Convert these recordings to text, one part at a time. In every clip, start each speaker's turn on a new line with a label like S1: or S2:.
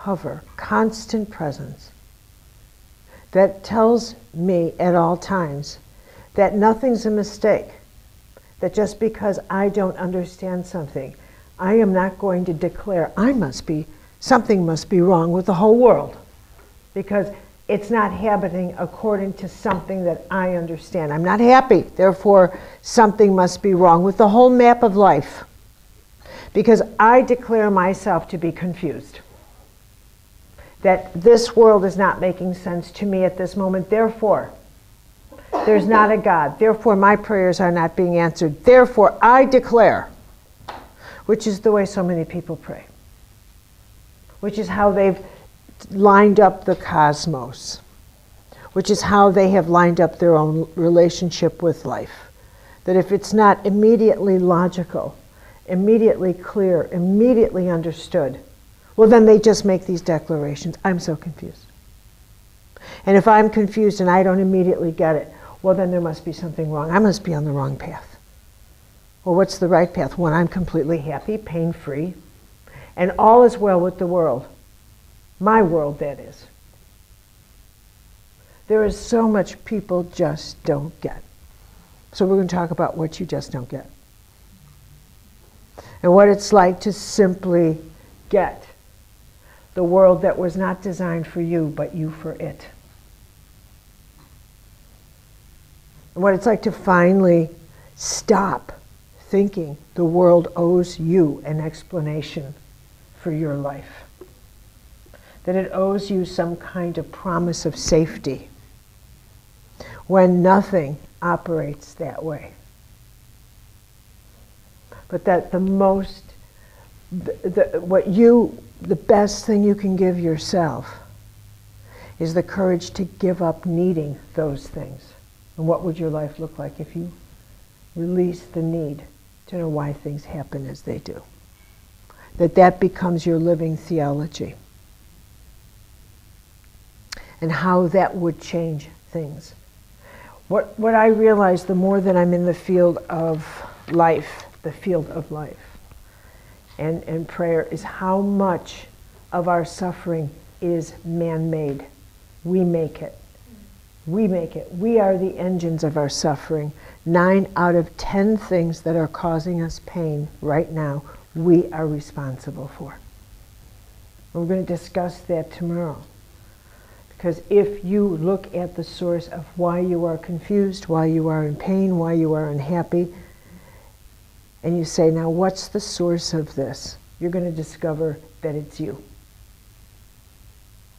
S1: cover, constant presence that tells me at all times that nothing's a mistake, that just because I don't understand something, I am not going to declare something must be wrong with the whole world, because it's not happening according to something that I understand. I'm not happy, therefore something must be wrong with the whole map of life, because I declare myself to be confused. That this world is not making sense to me at this moment, therefore there's not a God, therefore my prayers are not being answered, therefore I declare, which is the way so many people pray, which is how they've lined up the cosmos, which is how they have lined up their own relationship with life. That if it's not immediately logical, immediately clear, immediately understood, well then they just make these declarations. I'm so confused. And if I'm confused and I don't immediately get it, well then there must be something wrong. I must be on the wrong path. Well, what's the right path? When I'm completely happy, pain-free, and all is well with the world. My world, that is. There is so much people just don't get. So we're going to talk about what you just don't get. And what it's like to simply get the world that was not designed for you, but you for it. And what it's like to finally stop thinking the world owes you an explanation for your life. That it owes you some kind of promise of safety, when nothing operates that way. But that the best thing you can give yourself is the courage to give up needing those things. And what would your life look like if you release the need to know why things happen as they do? That becomes your living theology. And how that would change things. What I realize the more that I'm in the field of life, and prayer, is how much of our suffering is man-made. We make it. We make it. We are the engines of our suffering. 9 out of 10 things that are causing us pain right now, we are responsible for. We're going to discuss that tomorrow. Because if you look at the source of why you are confused, why you are in pain, why you are unhappy, and you say, now what's the source of this? You're going to discover that it's you.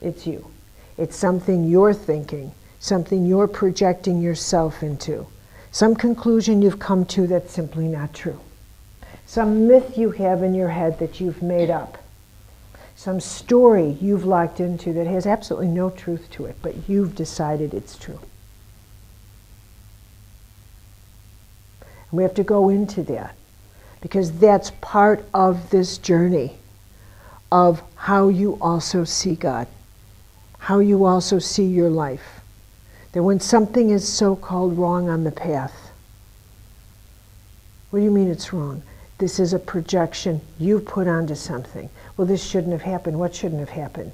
S1: It's you. It's something you're thinking, something you're projecting yourself into, some conclusion you've come to that's simply not true, some myth you have in your head that you've made up, some story you've locked into that has absolutely no truth to it, but you've decided it's true. And we have to go into that, because that's part of this journey of how you also see God, how you also see your life. That when something is so-called wrong on the path, what do you mean it's wrong? This is a projection you put onto something. Well, this shouldn't have happened. What shouldn't have happened?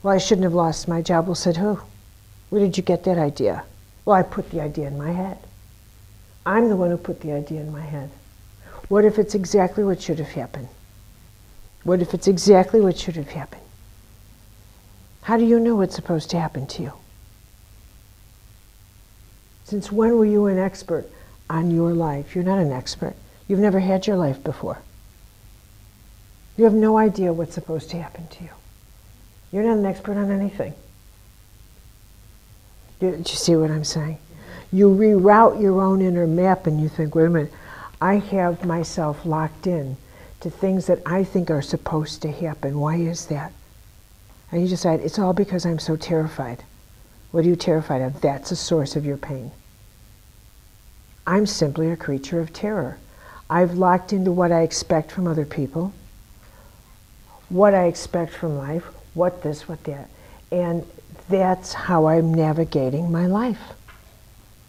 S1: Well, I shouldn't have lost my job. Well, said who? Where did you get that idea? Well, I put the idea in my head. I'm the one who put the idea in my head. What if it's exactly what should have happened? What if it's exactly what should have happened? How do you know what's supposed to happen to you? Since when were you an expert on your life? You're not an expert. You've never had your life before. You have no idea what's supposed to happen to you. You're not an expert on anything. Do you see what I'm saying? You reroute your own inner map and you think, wait a minute, I have myself locked in to things that I think are supposed to happen. Why is that? And you decide, it's all because I'm so terrified. What are you terrified of? That's the source of your pain. I'm simply a creature of terror. I've locked into what I expect from other people, what I expect from life, what this, what that. And that's how I'm navigating my life.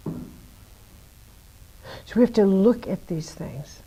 S1: So we have to look at these things